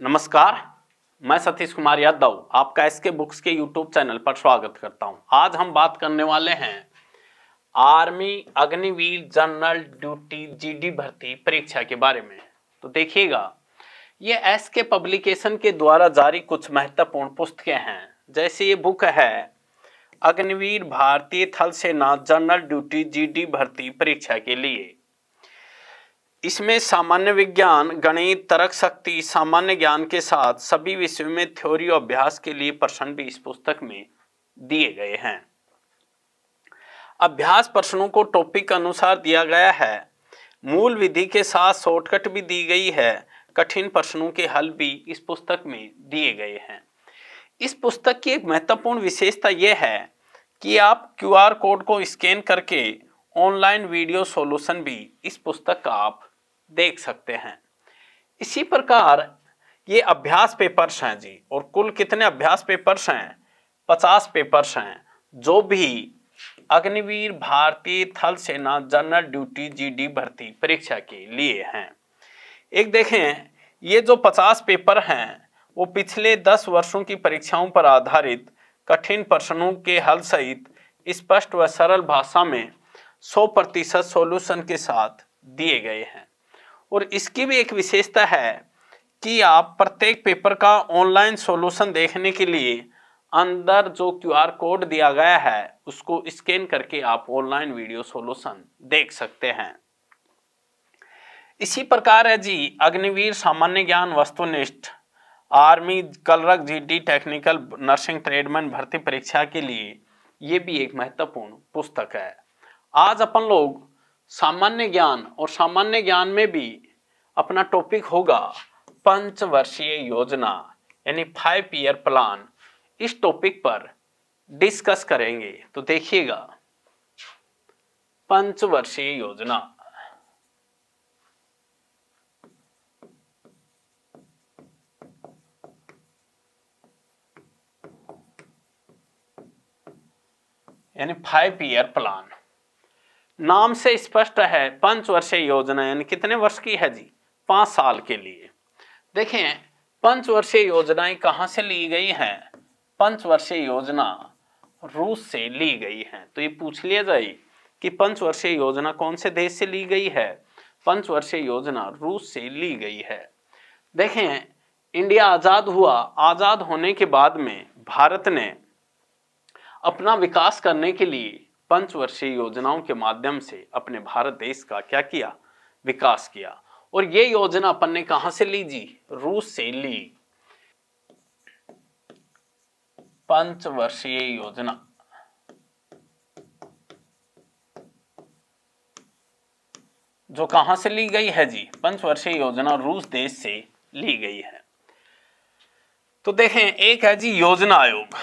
नमस्कार, मैं सतीश कुमार यादव आपका एसके बुक्स के यूट्यूब चैनल पर स्वागत करता हूं। आज हम बात करने वाले हैं army Agniveer general duty GD भर्ती परीक्षा के बारे में। तो देखिएगा, ये एसके पब्लिकेशन के द्वारा जारी कुछ महत्वपूर्ण पुस्तकें हैं। जैसे ये बुक है अग्निवीर भारतीय थल सेना जनरल ड्यूटी जीडी भर्ती परीक्षा के लिए। इसमें सामान्य विज्ञान, गणित, तर्क शक्ति, सामान्य ज्ञान के साथ सभी विषयों में थ्योरी और अभ्यास के लिए प्रश्न भी इस पुस्तक में दिए गए हैं। अभ्यास प्रश्नों को टॉपिक अनुसार दिया गया है। मूल विधि के साथ शॉर्टकट भी दी गई है। कठिन प्रश्नों के हल भी इस पुस्तक में दिए गए हैं। इस पुस्तक की एक महत्वपूर्ण विशेषता यह है कि आप क्यूआर कोड को स्कैन करके ऑनलाइन वीडियो सॉल्यूशन भी इस पुस्तक का आप देख सकते हैं। इसी प्रकार ये अभ्यास पेपर्स हैं जी, और कुल कितने अभ्यास पेपर्स हैं? 50 पेपर्स हैं, जो भी अग्निवीर भारतीय थल सेना जनरल ड्यूटी जीडी भर्ती परीक्षा के लिए हैं। एक देखें, ये जो 50 पेपर हैं वो पिछले 10 वर्षों की परीक्षाओं पर आधारित कठिन प्रश्नों के हल सहित स्पष्ट व सरल भाषा में 100% सॉल्यूशन के साथ दिए गए हैं। और इसकी भी एक विशेषता है कि आप प्रत्येक पेपर का ऑनलाइन सॉल्यूशन देखने के लिए अंदर जो क्यूआर कोड दिया गया है उसको स्कैन करके आप ऑनलाइन वीडियो सॉल्यूशन देख सकते हैं। इसी प्रकार है जी अग्निवीर सामान्य ज्ञान वस्तुनिष्ठ army clerk GD technical nursing tradesman भर्ती परीक्षा के लिए ये भी एक महत्वपूर्ण पुस्तक है। आज अपन लोग सामान्य ज्ञान, और सामान्य ज्ञान में भी अपना टॉपिक होगा पंचवर्षीय योजना यानी 5 ईयर प्लान। इस टॉपिक पर डिस्कस करेंगे। तो देखिएगा, पंचवर्षीय योजना यानी 5 ईयर प्लान नाम से स्पष्ट है। पंचवर्षीय योजना यानी कितने वर्ष की है जी? 5 साल के लिए। देखें, पंचवर्षीय योजनाएं कहां से ली गई हैं? पंचवर्षीय योजना रूस से ली गई है। तो ये पूछ लिया जाए कि पंचवर्षीय योजना कौन से देश से ली गई है? पंचवर्षीय योजना रूस से ली गई है। देखें, इंडिया आजाद हुआ। आजाद होने के बाद में भारत ने अपना विकास करने के लिए पंचवर्षीय योजनाओं के माध्यम से अपने भारत देश का क्या किया? विकास किया। और ये योजना अपन ने कहां से ली जी? रूस से ली। पंचवर्षीय योजना जो कहां से ली गई है जी? पंचवर्षीय योजना रूस देश से ली गई है। तो देखें, एक है जी योजना आयोग।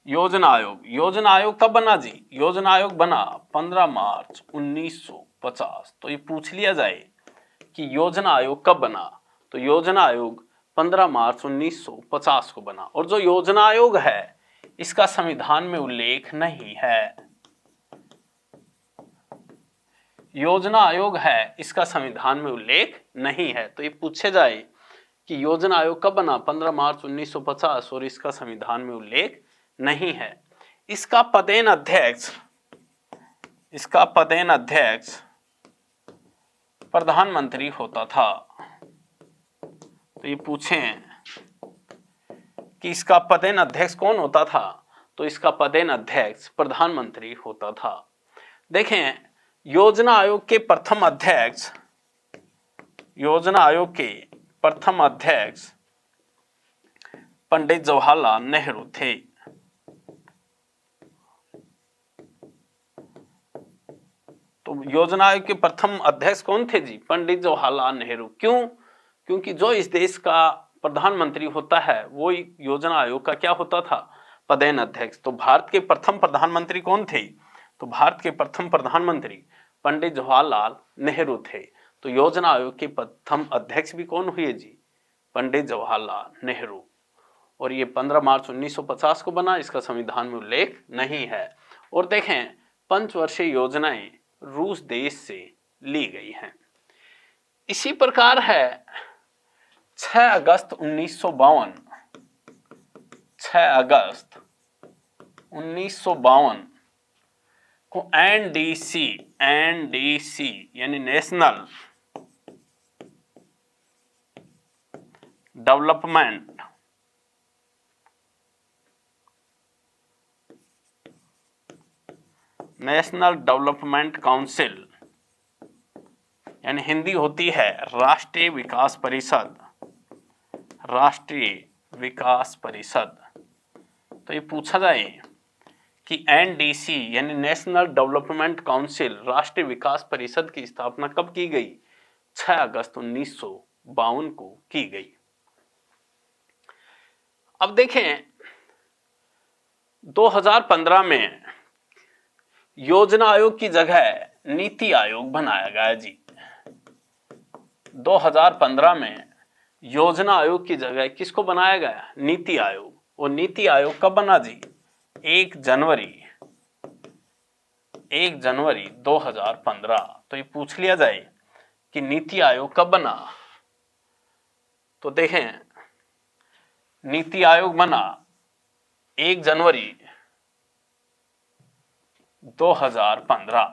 योजना आयोग, योजना आयोग कब बना जी? योजना आयोग बना 15 मार्च 1950। तो ये पूछ लिया जाए कि योजना आयोग कब बना? तो योजना आयोग 15 मार्च 1950 को बना। और जो योजना आयोग है इसका संविधान में उल्लेख नहीं है। योजना आयोग है, इसका संविधान में उल्लेख नहीं है। तो ये पूछे जाए कि योजना आयोग कब बना? 15 मार्च 1950, और इसका संविधान में उल्लेख नहीं है। इसका पदेन अध्यक्ष प्रधानमंत्री होता था। तो ये पूछें कि इसका पदेन अध्यक्ष कौन होता था? तो इसका पदेन अध्यक्ष प्रधानमंत्री होता था। देखें, योजना आयोग के प्रथम अध्यक्ष पंडित जवाहरलाल नेहरू थे। तो योजना आयोग के प्रथम अध्यक्ष कौन थे जी? पंडित जवाहरलाल नेहरू। क्यों? क्योंकि जो इस देश का प्रधानमंत्री होता है वो योजना आयोग का क्या होता था? पदेन अध्यक्ष। तो भारत के प्रथम प्रधानमंत्री कौन थे? तो भारत के प्रथम प्रधानमंत्री पंडित जवाहरलाल नेहरू थे। तो योजना आयोग के प्रथम अध्यक्ष भी कौन हुए जी? पंडित जवाहरलाल नेहरू। और ये 15 मार्च 1950 को बना। इसका संविधान में उल्लेख नहीं है। और देखें, पंचवर्षीय योजनाएं रूस देश से ली गई हैं। इसी प्रकार है 6 अगस्त 1952, 6 अगस्त 1952 को एनडीसी यानी नेशनल डेवलपमेंट काउंसिल, यानी हिंदी होती है राष्ट्रीय विकास परिषद, राष्ट्रीय विकास परिषद। तो ये पूछा जाए कि एनडीसी यानी नेशनल डेवलपमेंट काउंसिल, राष्ट्रीय विकास परिषद की स्थापना कब की गई? 6 अगस्त 1952 को की गई। अब देखें 2015 में योजना आयोग की जगह नीति आयोग बनाया गया जी। 2015 में योजना आयोग की जगह किसको बनाया गया? नीति आयोग। और नीति आयोग कब बना जी? 1 जनवरी 2015। तो ये पूछ लिया जाए कि नीति आयोग कब बना, तो देखें नीति आयोग बना 1 जनवरी 2015।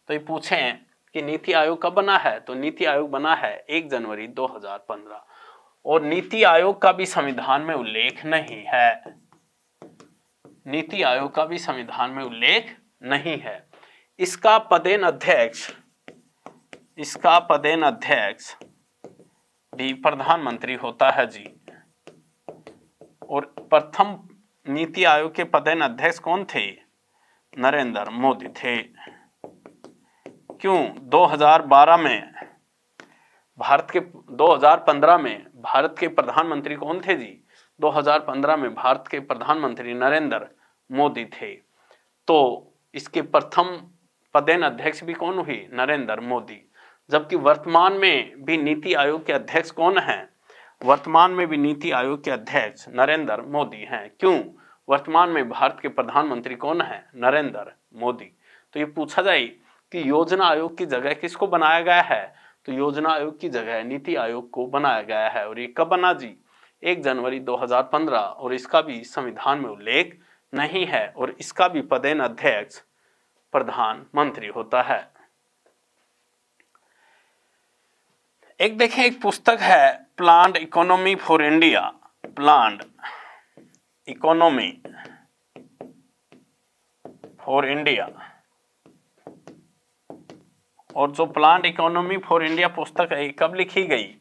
तो ये पूछें कि नीति आयोग कब बना है, तो नीति आयोग बना है 1 जनवरी 2015। और नीति आयोग का भी संविधान में उल्लेख नहीं है, नीति आयोग का भी संविधान में उल्लेख नहीं है। इसका पदेन अध्यक्ष भी प्रधानमंत्री होता है जी। और प्रथम नीति आयोग के पदेन अध्यक्ष कौन थे? नरेंद्र मोदी थे। क्यों? 2015 में भारत के प्रधानमंत्री कौन थे जी? 2015 में भारत के प्रधानमंत्री नरेंद्र मोदी थे। तो इसके प्रथम पदेन अध्यक्ष भी कौन हुई? नरेंद्र मोदी। जबकि वर्तमान में भी नीति आयोग के अध्यक्ष कौन हैं? वर्तमान में भी नीति आयोग के अध्यक्ष नरेंद्र मोदी हैं। क्यों? वर्तमान में भारत के प्रधानमंत्री कौन हैं? नरेंद्र मोदी। तो ये पूछा जाए कि योजना आयोग की जगह किसको बनाया गया है, तो योजना आयोग की जगह नीति आयोग को बनाया गया है। और ये कब बना जी? 1 जनवरी 2015। और इसका भी संविधान में उल्लेख नहीं है। और इसका भी पदेन अध्यक्ष प्रधानमंत्री होता है। एक देखें, एक पुस्तक है planned economy for India, planned economy for India. और जो प्लान्ड इकोनॉमी फॉर इंडिया पुस्तक है, कब लिखी गई?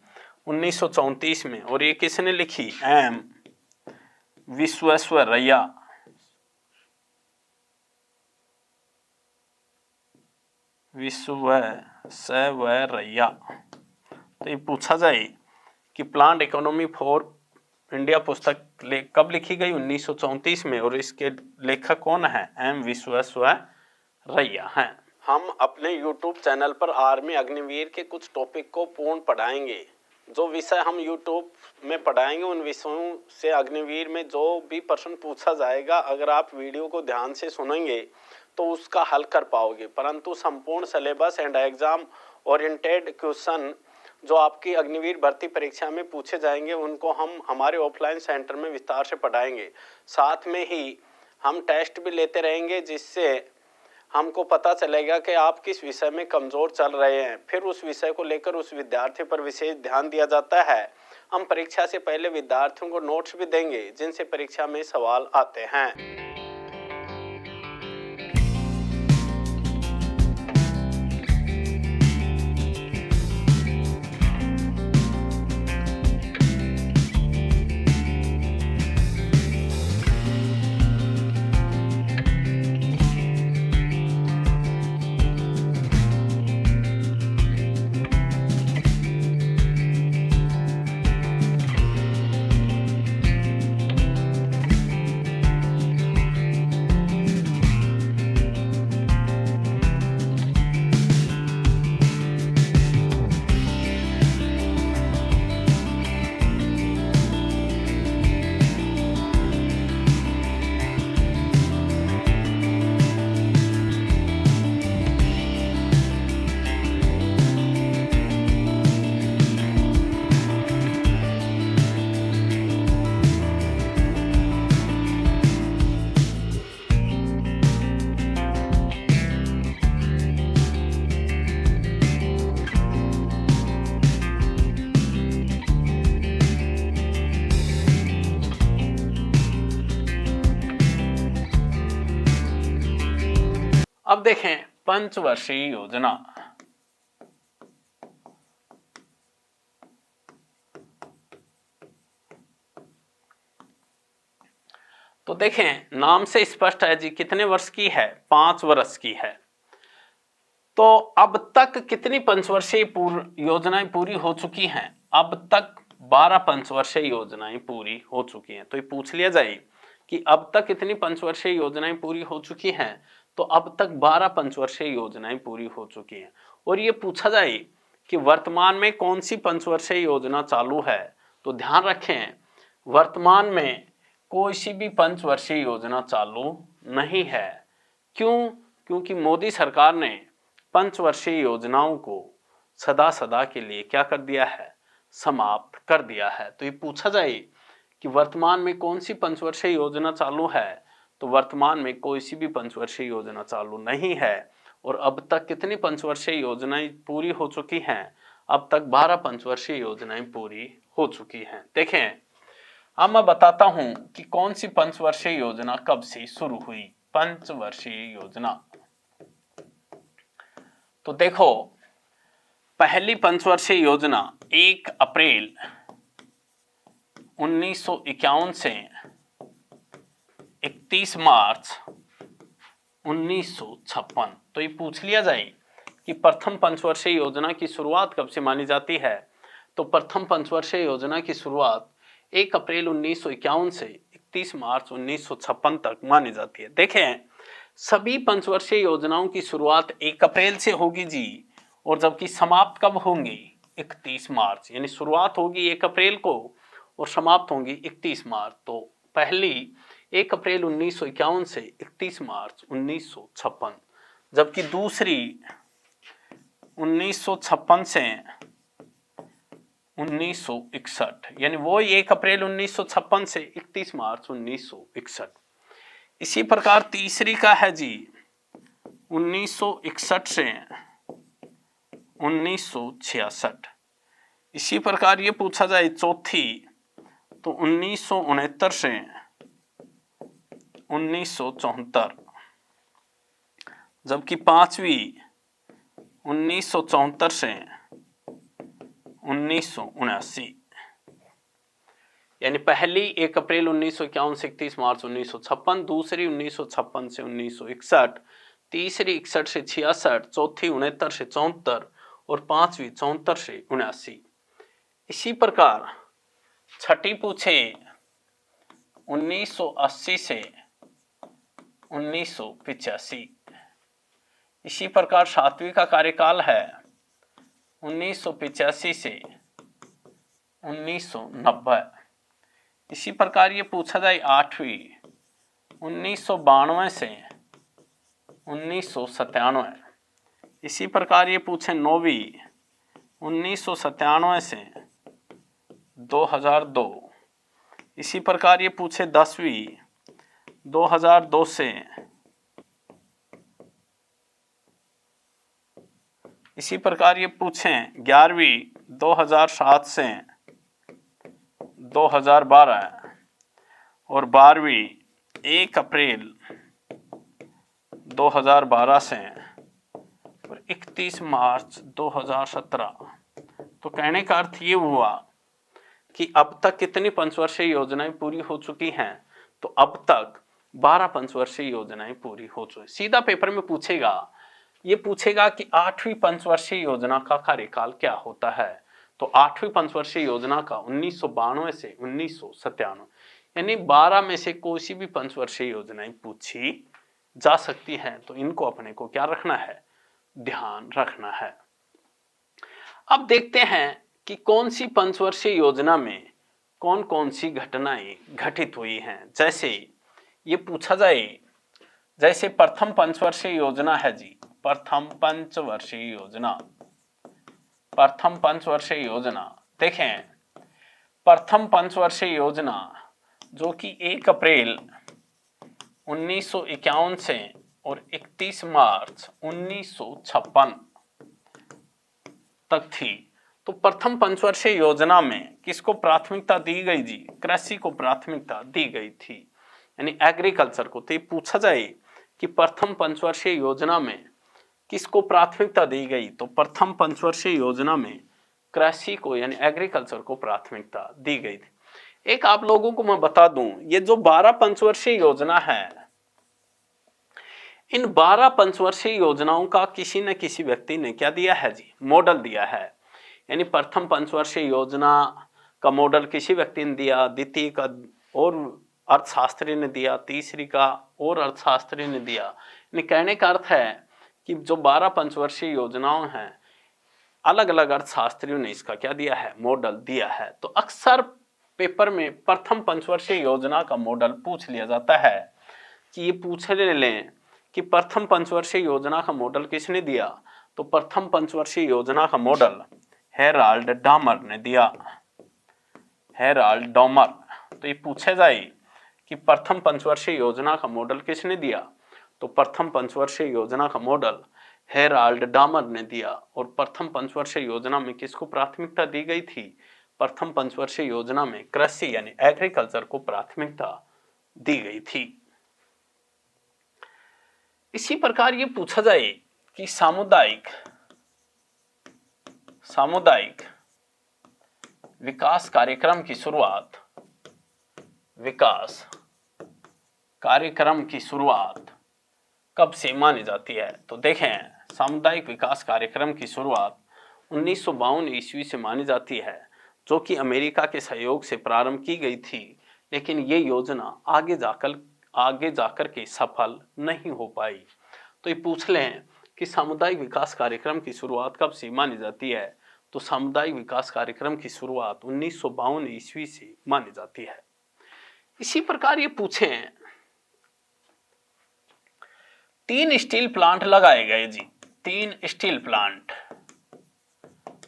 1934 में। और ये किसने लिखी? एम विश्वेश्वरैया। विश्वेश्वरैया। तो ये पूछा जाए कि प्लान्ड इकोनॉमी फॉर इंडिया पुस्तक कब लिखी गई? 1934 में। और इसके लेखक कौन है? एम विश्वेश्वरैया हैं। हम अपने YouTube चैनल पर आर्मी अग्निवीर के कुछ टॉपिक को पूर्ण पढ़ाएंगे। जो विषय हम YouTube में पढ़ाएंगे उन विषयों से अग्निवीर में जो भी प्रश्न पूछा जाएगा, अगर आप वीडियो को ध्यान से सुनेंगे तो उसका हल कर पाओगे। परंतु संपूर्ण syllabus and exam oriented question जो आपकी अग्निवीर भर्ती परीक्षा में पूछे जाएंगे उनको हम हमारे ऑफलाइन सेंटर में विस्तार से पढ़ाएंगे। साथ में ही हम टेस्ट भी लेते रहेंगे, जिससे हमको पता चलेगा कि आप किस विषय में कमज़ोर चल रहे हैं। फिर उस विषय को लेकर उस विद्यार्थी पर विशेष ध्यान दिया जाता है। हम परीक्षा से पहले विद्यार्थियों को नोट्स भी देंगे जिनसे परीक्षा में सवाल आते हैं। अब देखें पंचवर्षीय योजना। तो देखें नाम से स्पष्ट है जी, कितने वर्ष की है, 5 वर्ष की है। तो अब तक कितनी पंचवर्षीय योजनाएं पूरी हो चुकी हैं? अब तक 12 पंचवर्षीय योजनाएं पूरी हो चुकी हैं। तो ये पूछ लिया जाए कि अब तक कितनी पंचवर्षीय योजनाएं पूरी हो चुकी हैं, तो अब तक 12 पंचवर्षीय योजनाएं पूरी हो चुकी हैं। और ये पूछा जाए कि वर्तमान में कौन सी पंचवर्षीय योजना चालू है, तो ध्यान रखें वर्तमान में कोई सी भी पंचवर्षीय योजना चालू नहीं है। क्यों? क्योंकि मोदी सरकार ने पंचवर्षीय योजनाओं को सदा सदा के लिए क्या कर दिया है, समाप्त कर दिया है। तो ये पूछा जाए कि वर्तमान में कौन सी पंचवर्षीय योजना चालू है, तो वर्तमान में कोई सी भी पंचवर्षीय योजना चालू नहीं है। और अब तक कितनी पंचवर्षीय योजनाएं पूरी हो चुकी हैं? अब तक 12 पंचवर्षीय योजनाएं पूरी हो चुकी हैं। देखें अब मैं बताता हूं कि कौन सी पंचवर्षीय योजना कब से शुरू हुई। पंचवर्षीय योजना, तो देखो पहली पंचवर्षीय योजना 1 अप्रैल 1951 से 31 मार्च 1956। तो ये पूछ लिया जाए कि प्रथम पंचवर्षीय योजना की शुरुआत कब से मानी जाती है, तो प्रथम पंचवर्षीय योजना की शुरुआत 1 अप्रैल 1951 से 31 मार्च 1956 तक मानी जाती है। देखें सभी पंचवर्षीय योजनाओं की शुरुआत 1 अप्रैल से होगी जी, और जबकि समाप्त कब होंगी, 31 मार्च। यानी शुरुआत होगी 1 अप्रैल को और समाप्त होंगी 31 मार्च। तो पहली 1 अप्रैल 1951 से 31 मार्च 1956, जबकि दूसरी 1956 से 1961, यानी वो 1 अप्रैल 1956 से 31 मार्च 1961। इसी प्रकार तीसरी का है जी 1961 से 1966। इसी प्रकार ये पूछा जाए चौथी तो 1969 से 1974, जबकि पांचवी 1974 से 1979। यानी पहली 1 अप्रैल 1951 से 31 मार्च 1956, दूसरी 1956 से 1961, तीसरी 61 से 66, चौथी 69 से 74 और पांचवी 74 से 79। इसी प्रकार छठी पूछे 1980 से 1985। इसी प्रकार सातवीं का कार्यकाल है 1985 से 1990। इसी प्रकार ये पूछा जाए आठवीं 1992 से 1997। इसी प्रकार ये पूछे नौवीं 1997 से 2002। इसी प्रकार ये पूछे 10वीं 2002 से, इसी प्रकार ये पूछें 11वीं 2007 से 2012 और 12वीं 1 अप्रैल 2012 से और 31 मार्च 2017। तो कहने का अर्थ ये हुआ कि अब तक कितनी पंचवर्षीय योजनाएं पूरी हो चुकी हैं, तो अब तक 12 पंचवर्षीय योजनाएं पूरी हो चुकी। सीधा पेपर में पूछेगा, ये पूछेगा कि 8वीं पंचवर्षीय योजना का कार्यकाल क्या होता है। तो 8वीं पंचवर्षीय योजना का 1992 से 1997, यानी 12 में से कोई सी भी पंचवर्षीय योजनाएं पूछी जा सकती हैं। तो इनको अपने को क्या रखना है, ध्यान रखना है। अब देखते हैं कि कौन सी पंचवर्षीय योजना में कौन कौन सी घटनाएं घटित हुई हैं। जैसे ये पूछा जाए, जैसे प्रथम पंचवर्षीय योजना है जी, प्रथम पंचवर्षीय योजना, प्रथम पंचवर्षीय योजना। देखें प्रथम पंचवर्षीय योजना जो कि 1 अप्रैल 1951 से और 31 मार्च 1956 तक थी। तो प्रथम पंचवर्षीय योजना में किसको प्राथमिकता दी गई जी, कृषि को प्राथमिकता दी गई थी, यानी एग्रीकल्चर को। तो ये पूछा जाए कि प्रथम पंचवर्षीय योजना में किसको प्राथमिकता दी गई, तो प्रथम पंचवर्षीय योजना में कृषि को यानी एग्रीकल्चर को प्राथमिकता दी गई थी। एक आप लोगों को मैं बता दूं, ये जो 12 पंचवर्षीय योजना है, इन 12 पंचवर्षीय योजनाओं का किसी न किसी व्यक्ति ने क्या दिया है जी, मॉडल दिया है। यानी प्रथम पंचवर्षीय योजना का मॉडल किसी व्यक्ति ने दिया, द्वितीय का और अर्थशास्त्री ने दिया, तीसरी का और अर्थशास्त्री ने दिया। यानी कहने का अर्थ है कि जो 12 पंचवर्षीय योजनाओं हैं, अलग अलग अर्थशास्त्रियों ने इसका क्या दिया है, मॉडल दिया है। तो अक्सर पेपर में प्रथम पंचवर्षीय योजना का मॉडल पूछ लिया जाता है कि ये पूछ लें कि प्रथम पंचवर्षीय योजना का मॉडल किसने दिया, तो प्रथम पंचवर्षीय योजना का मॉडल हेराल्ड डामर ने दिया, हेराल्ड डॉमर। तो ये पूछे जाए कि प्रथम पंचवर्षीय योजना का मॉडल किसने दिया, तो प्रथम पंचवर्षीय योजना का मॉडल हेराल्ड डामर ने दिया। और प्रथम पंचवर्षीय योजना में किसको प्राथमिकता दी गई थी, प्रथम पंचवर्षीय योजना में कृषि यानी एग्रीकल्चर को प्राथमिकता दी गई थी। इसी प्रकार ये पूछा जाए कि सामुदायिक विकास कार्यक्रम की शुरुआत, विकास कार्यक्रम की शुरुआत कब से मानी जाती है, तो देखें सामुदायिक विकास कार्यक्रम की शुरुआत 1952 ईस्वी से मानी जाती है, जो कि अमेरिका के सहयोग से प्रारंभ की गई थी। लेकिन ये योजना आगे जाकर के सफल नहीं हो पाई। तो ये पूछ लें कि सामुदायिक विकास कार्यक्रम की शुरुआत कब से मानी जाती है, तो सामुदायिक विकास कार्यक्रम की शुरुआत 1952 ईस्वी से मानी जाती है। इसी प्रकार ये पूछें 3 स्टील प्लांट लगाए गए जी, 3 स्टील प्लांट,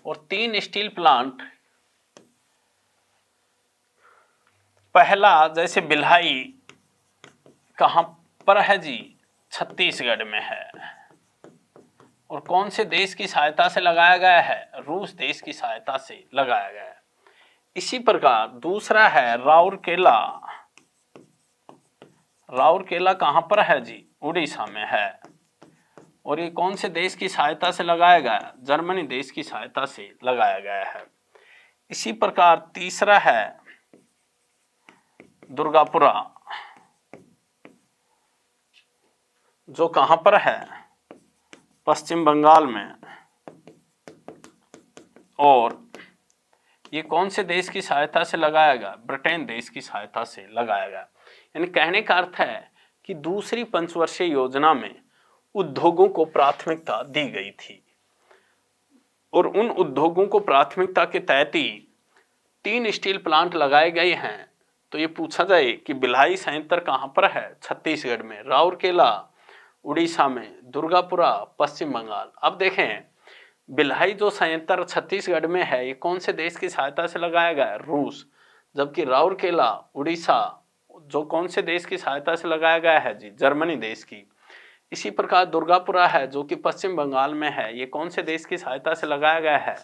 और 3 स्टील प्लांट, पहला जैसे भिलाई कहां पर है जी, छत्तीसगढ़ में है, और कौन से देश की सहायता से लगाया गया है, रूस देश की सहायता से लगाया गया है। इसी प्रकार दूसरा है राउरकेला, राउरकेला कहां पर है जी, उड़ीसा में है, और ये कौन से देश की सहायता से लगाया गया, जर्मनी देश की सहायता से लगाया गया है। इसी प्रकार तीसरा है दुर्गापुरा, जो कहां पर है, पश्चिम बंगाल में, और ये कौन से देश की सहायता से लगाया गया, ब्रिटेन देश की सहायता से लगाया गया। यानी कहने का अर्थ है कि दूसरी पंचवर्षीय योजना में उद्योगों को प्राथमिकता दी गई थी, और उन उद्योगों को प्राथमिकता के तहत ही 3 स्टील प्लांट लगाए गए हैं। तो ये पूछा जाए कि भिलाई संयंत्र कहां पर है, छत्तीसगढ़ में, राउरकेला उड़ीसा में, दुर्गापुरा पश्चिम बंगाल। अब देखें भिलाई जो संयंत्र छत्तीसगढ़ में है, ये कौन से देश की सहायता से लगाया गया है, रूस। जबकि राउरकेला उड़ीसा जो कौन से देश की सहायता से लगाया गया है जी, जर्मनी देश की। इसी प्रकार दुर्गापुरा है जो कि पश्चिम बंगाल में है, ये कौन से देश की सहायता से लगाया गया है,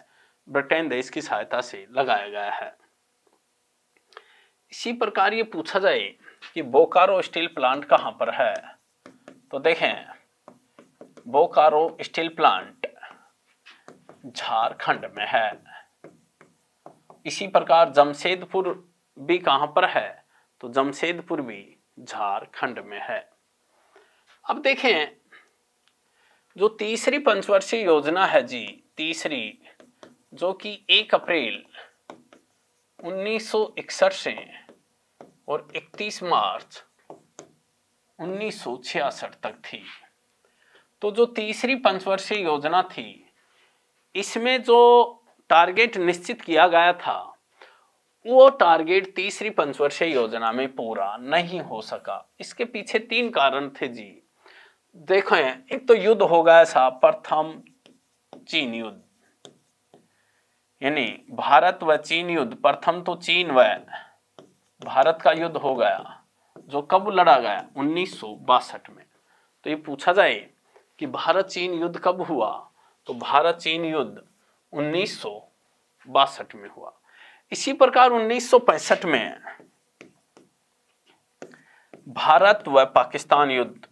ब्रिटेन देश की सहायता से लगाया गया है। इसी प्रकार ये पूछा जाए कि बोकारो स्टील प्लांट कहां पर है, तो देखें बोकारो स्टील प्लांट झारखंड में है। इसी प्रकार जमशेदपुर भी कहां पर है, तो जमशेदपुर भी झारखंड में है। अब देखें जो तीसरी पंचवर्षीय योजना है जी, तीसरी, जो कि 1 अप्रैल 1961 से और 31 मार्च 1966 तक थी। तो जो तीसरी पंचवर्षीय योजना थी, इसमें जो टारगेट निश्चित किया गया था, वो टारगेट तीसरी पंचवर्षीय योजना में पूरा नहीं हो सका। इसके पीछे 3 कारण थे जी। देखो एक तो युद्ध हो गया था, प्रथम चीन युद्ध, यानी भारत व चीन युद्ध। प्रथम तो चीन व भारत का युद्ध हो गया, जो कब लड़ा गया, 1962 में। तो ये पूछा जाए कि भारत चीन युद्ध कब हुआ, तो भारत चीन युद्ध 1962 में हुआ। इसी प्रकार 1965 में भारत व पाकिस्तान युद्ध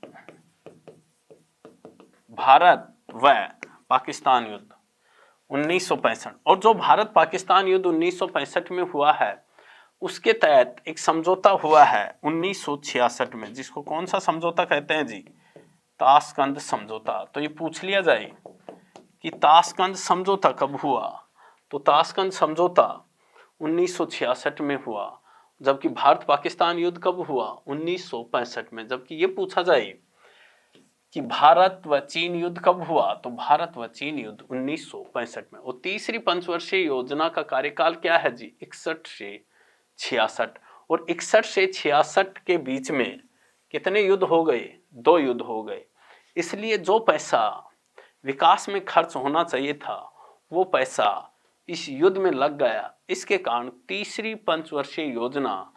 भारत व पाकिस्तान युद्ध 1965, और जो भारत पाकिस्तान युद्ध 1965 में हुआ है उसके तहत एक समझौता हुआ है 1966 में, जिसको कौन सा समझौता कहते हैं जी? ताशकंद समझौता। तो ये पूछ लिया जाए कि ताशकंद समझौता कब हुआ, तो ताशकंद समझौता 1966 में हुआ। जबकि भारत पाकिस्तान युद्ध कब हुआ? 1965 में। जबकि ये पूछा जाए कि भारत व चीन युद्ध कब हुआ, तो भारत व चीन युद्ध 1965 में। और तीसरी पंचवर्षीय योजना का कार्यकाल क्या है जी? 61 से 66। और 61 से 66 के बीच में कितने युद्ध हो गए? 2 युद्ध हो गए। इसलिए जो पैसा विकास में खर्च होना चाहिए था वो पैसा इस युद्ध में लग गया। इसके कारण तीसरी पंचवर्षीय योजना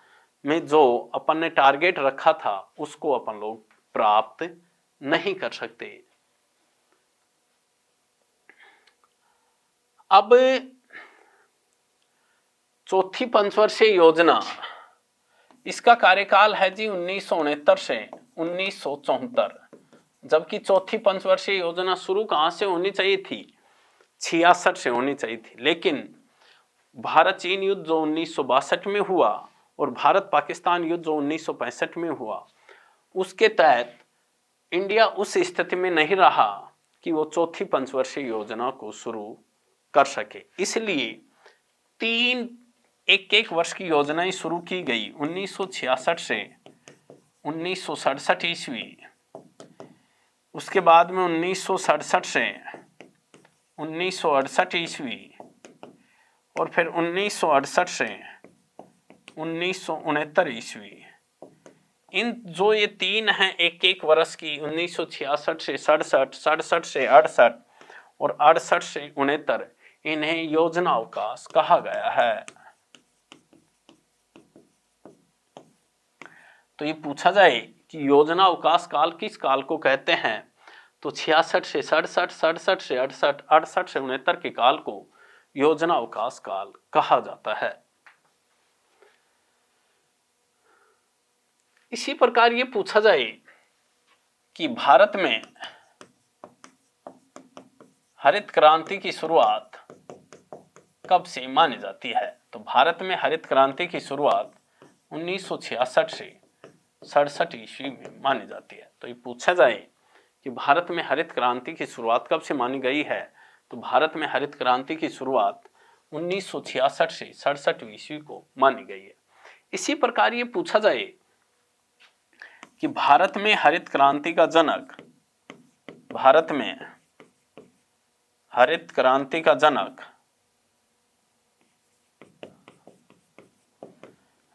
में जो अपन ने टारगेट रखा था उसको अपन लोग प्राप्त नहीं कर सकते। अब चौथी पंचवर्षीय योजना, इसका कार्यकाल है जी 1969 से 1974। जबकि चौथी पंचवर्षीय योजना शुरू कहां से होनी चाहिए थी? 66 से होनी चाहिए थी। लेकिन भारत चीन युद्ध जो 1962 में हुआ और भारत पाकिस्तान युद्ध जो 1965 में हुआ, उसके तहत इंडिया उस स्थिति में नहीं रहा कि वो चौथी पंचवर्षीय योजना को शुरू कर सके। इसलिए 3 एक वर्ष की योजनाएं शुरू की गई 1966 से 1967 ईस्वी, उसके बाद में 1967 से 1968 ईस्वी, और फिर 1968 से 1969 ईस्वी। इन जो ये 3 हैं एक वर्ष की, 1966 से 67, 67 से 68 और 68 से 69, इन्हें योजना अवकाश कहा गया है। तो ये पूछा जाए कि योजना अवकाश काल किस काल को कहते हैं, तो 66 से 67, 67 से 68, 68 से 69 के काल को योजना अवकाश काल कहा जाता है। इसी प्रकार ये पूछा जाए कि भारत में हरित क्रांति की शुरुआत कब से मानी जाती है, तो भारत में हरित क्रांति की शुरुआत 1966 से 67 ईस्वी में मानी जाती है। तो ये पूछा जाए कि भारत में हरित क्रांति की शुरुआत कब से मानी गई है, तो भारत में हरित क्रांति की शुरुआत 1966 से 67 ईस्वी को मानी गई है। इसी प्रकार ये पूछा जाए कि भारत में हरित क्रांति का जनक, भारत में हरित क्रांति का जनक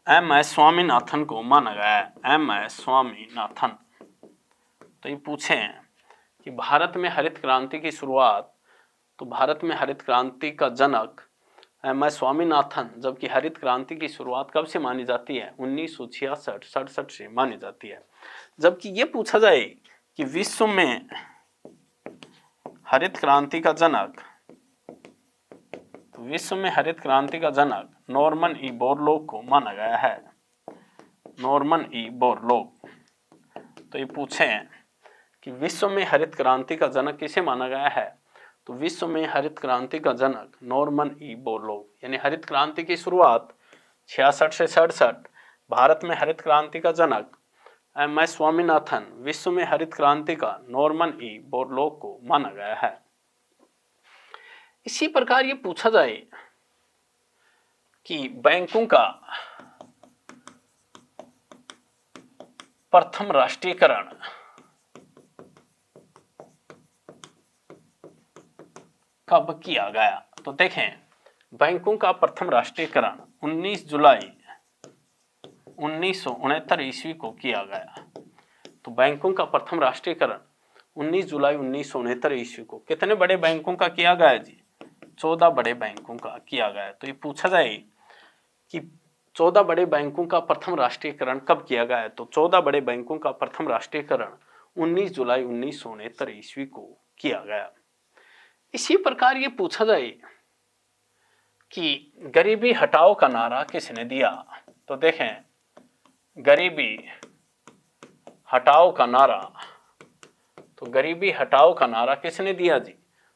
एम.एस. स्वामीनाथन को माना गया है। एम.एस. स्वामीनाथन। तो ये पूछे कि भारत में हरित क्रांति की शुरुआत, तो भारत में हरित क्रांति का जनक एम.एस. स्वामीनाथन। जबकि हरित क्रांति की शुरुआत कब से मानी जाती है? 1966-67 से मानी जाती है। जबकि ये पूछा जाए कि विश्व में हरित क्रांति का जनक, विश्व में हरित क्रांति का जनक नॉर्मन ई बोरलॉग को माना गया है। Norman E Borlaug. तो ये पूछे कि विश्व में हरित क्रांति का जनक किसे माना गया है, तो विश्व में हरित क्रांति का जनक नॉर्मन ई बोरलॉग। यानी हरित क्रांति की शुरुआत 66 से 67, भारत में हरित क्रांति का जनक एम.एस. स्वामीनाथन, विश्व में हरित क्रांति का नॉर्मन ई बोरलॉग को माना गया है। इसी प्रकार ये पूछा जाए कि बैंकों का प्रथम राष्ट्रीयकरण कब किया गया, तो देखें बैंकों का प्रथम राष्ट्रीयकरण 19 जुलाई 1969 ईस्वी को किया गया। तो बैंकों का प्रथम राष्ट्रीयकरण 19 जुलाई 1969 ईस्वी को कितने बड़े बैंकों का किया गया जी? 14 बड़े बैंकों का किया गया। तो ये पूछा जाए कि 14 बड़े बैंकों का प्रथम राष्ट्रीयकरण कब किया गया है, तो 14 बड़े बैंकों का प्रथम राष्ट्रीयकरण 19 जुलाई 1969 ईस्वी को किया गया। इसी प्रकार ये पूछा जाए कि गरीबी हटाओ का नारा किसने दिया, तो देखें गरीबी हटाओ का नारा, तो तो गरीबी हटाओ का नारा किसने दिया जी?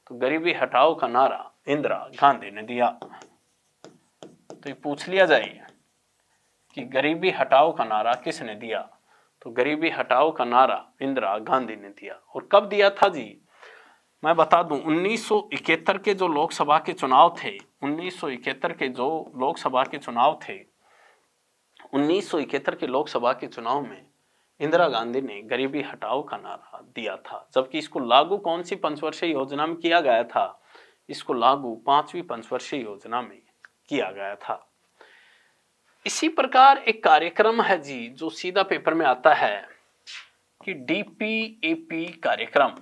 तो गरीबी हटाओ का नारा इंदिरा गांधी ने दिया। तो ये पूछ लिया जाए कि गरीबी हटाओ का नारा किसने दिया? तो गरीबी हटाओ का नारा इंदिरा गांधी ने दिया। और कब दिया था जी? मैं बता दूं, 1971 के जो लोकसभा के चुनाव थे, 1971 के जो लोकसभा के चुनाव थे, 1971 के लोकसभा के चुनाव में इंदिरा गांधी ने गरीबी हटाओ का नारा दिया था। जबकि इसको लागू कौन सी पंचवर्षीय योजना में किया गया था? इसको लागू 5वीं पंचवर्षीय योजना में किया गया था। इसी प्रकार एक कार्यक्रम है जी जो सीधा पेपर में आता है कि डीपीएपी कार्यक्रम।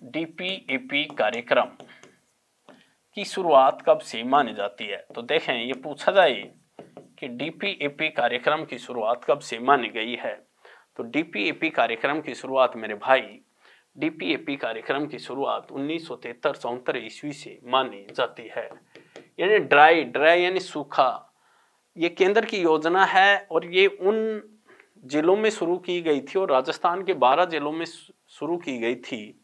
डीपीएपी कार्यक्रम की शुरुआत कब से मानी जाती है? तो देखें, ये पूछा जाए कि डीपीएपी कार्यक्रम की शुरुआत कब से मानी गई है? तो डीपीएपी कार्यक्रम की शुरुआत मेरे भाई, डीपीएपी कार्यक्रम की शुरुआत 1973-74 ईस्वी से मानी जाती है। यानी ड्राई यानी सूखा, ये केंद्र की योजना है और ये उन जिलों में शुरू की गई थी और राजस्थान के 12 जिलों में शुरू की गई थी,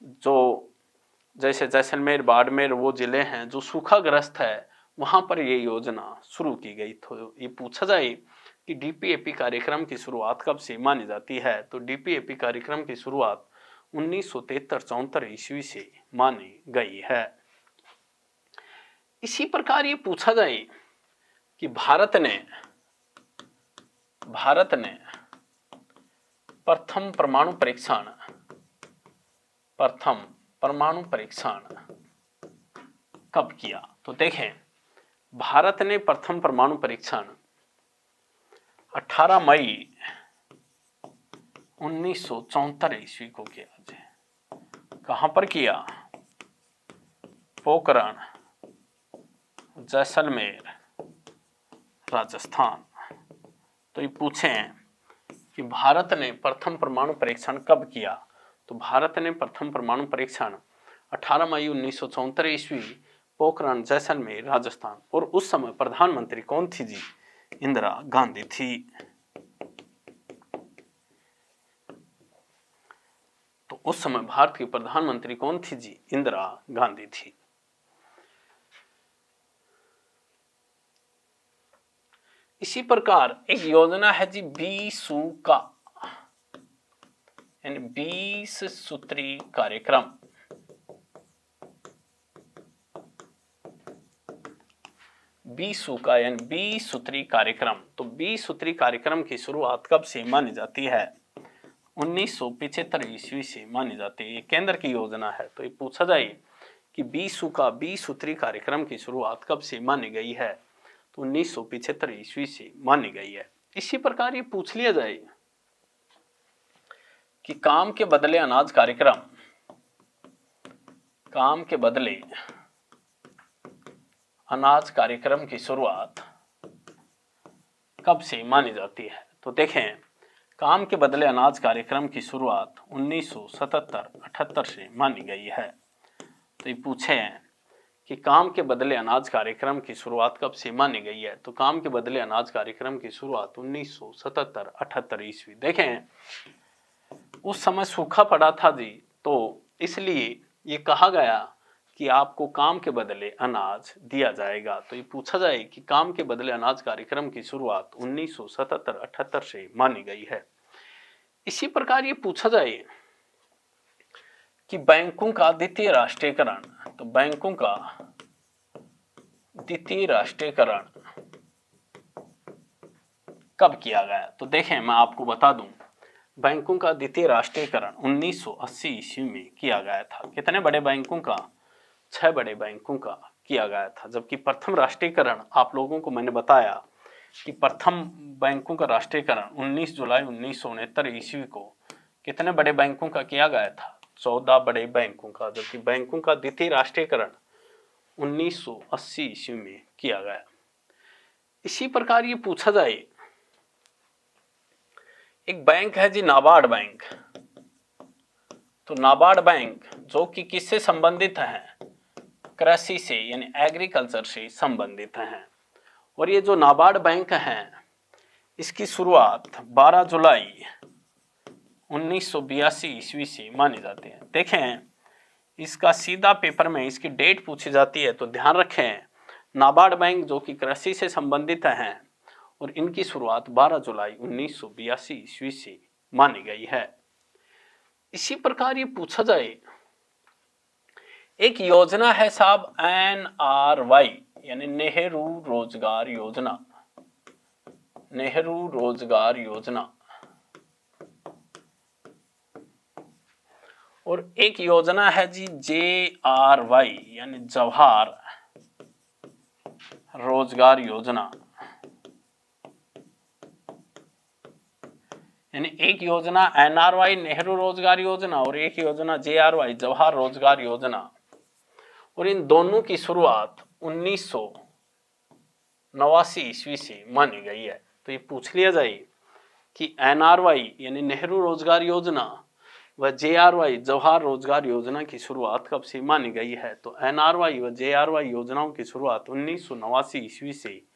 जो जैसे जैसलमेर, बाड़मेर वो जिले हैं जो सूखाग्रस्त है, वहां पर ये योजना शुरू की गई। तो ये पूछा जाए कि डीपीएपी कार्यक्रम की शुरुआत कब से मानी जाती है? तो डीपीएपी कार्यक्रम की शुरुआत 1973-74 ईस्वी से मानी गई है। इसी प्रकार ये पूछा जाए कि भारत ने प्रथम परमाणु परीक्षण कब किया? तो देखें, भारत ने प्रथम परमाणु परीक्षण 18 मई 1974 ईस्वी को किया। कहां पर किया? पोखरण, जैसलमेर, राजस्थान। तो ये पूछें कि भारत ने प्रथम परमाणु परीक्षण कब किया? तो भारत ने प्रथम परमाणु परीक्षण 18 मई 1974 ईस्वी, पोखरण, जैसलमेर, राजस्थान। और उस समय प्रधानमंत्री कौन थी जी? इंदिरा गांधी थी। तो उस समय भारत की प्रधानमंत्री कौन थी जी? इंदिरा गांधी थी। इसी प्रकार एक योजना है जी 20 का, यानी 20 सूत्री कार्यक्रम। 20 का यानी 20 सूत्री कार्यक्रम। तो 20 सूत्री कार्यक्रम की शुरुआत कब से मानी जाती है? 1975 ईस्वी से मानी जाती है। ये केंद्र की योजना है। तो ये पूछा जाए कि 20 सूत्री कार्यक्रम की शुरुआत कब से मानी गई है? तो 1975 ईस्वी से मानी गई है। इसी प्रकार ये पूछ लिया जाए कि काम के बदले अनाज कार्यक्रम, काम के बदले अनाज कार्यक्रम की शुरुआत कब से मानी जाती है? तो देखें, काम के बदले अनाज कार्यक्रम की शुरुआत 1977-78 से मानी गई है। तो ये पूछे कि काम के बदले अनाज कार्यक्रम की शुरुआत कब से मानी गई है? तो काम के बदले अनाज कार्यक्रम की शुरुआत 1977-78 ईस्वी। देखें, उस समय सूखा पड़ा था जी, तो इसलिए ये कहा गया कि आपको काम के बदले अनाज दिया जाएगा। तो ये पूछा जाए कि काम के बदले अनाज कार्यक्रम की शुरुआत 1977-78 से मानी गई है। इसी प्रकार ये पूछा जाए कि बैंकों का द्वितीय राष्ट्रीयकरण, तो बैंकों का द्वितीय राष्ट्रीयकरण कब किया गया? तो देखें, मैं आपको बता दूं, बैंकों का द्वितीय राष्ट्रीयकरण 1980 ईस्वी में किया गया था। कितने बड़े बैंकों का? 6 बड़े बैंकों का किया गया था। जबकि प्रथम राष्ट्रीयकरण आप लोगों को मैंने बताया कि प्रथम बैंकों का राष्ट्रीयकरण 19 जुलाई 1969 ईस्वी को कितने बड़े बैंकों का किया गया था? 14 बड़े बैंकों का। जबकि बैंकों का द्वितीय राष्ट्रीयकरण 1980 ईस्वी में किया गया। इसी प्रकार ये पूछा जाए, एक बैंक है जी नाबार्ड बैंक। तो नाबार्ड बैंक जो कि किससे संबंधित है? कृषि से, यानी एग्रीकल्चर से संबंधित हैं। और ये जो नाबार्ड बैंक है, इसकी शुरुआत 12 जुलाई 1982 ईस्वी से माने जाते हैं। देखें, इसका सीधा पेपर में इसकी डेट पूछी जाती है तो ध्यान रखें, नाबार्ड बैंक जो कि कृषि से संबंधित हैं और इनकी शुरुआत 12 जुलाई 1982 ईस्वी से मानी गई है। इसी प्रकार ये पूछा जाए, एक योजना है साहब NRY यानी नेहरू रोजगार योजना, नेहरू रोजगार योजना, और एक योजना है जी JRY यानी जवाहर रोजगार योजना, यानी एक योजना NRY नेहरू रोजगार योजना और एक योजना JRY जवाहर रोजगार योजना, और इन दोनों की शुरुआत 1989 ईस्वी से मानी गई है। तो ये पूछ लिया जाए कि NRY यानी नेहरू रोजगार योजना व JRY जवाहर रोजगार योजना की शुरुआत कब से मानी गई है, तो NRY व JRY योजनाओं की शुरुआत 1989 ईस्वी से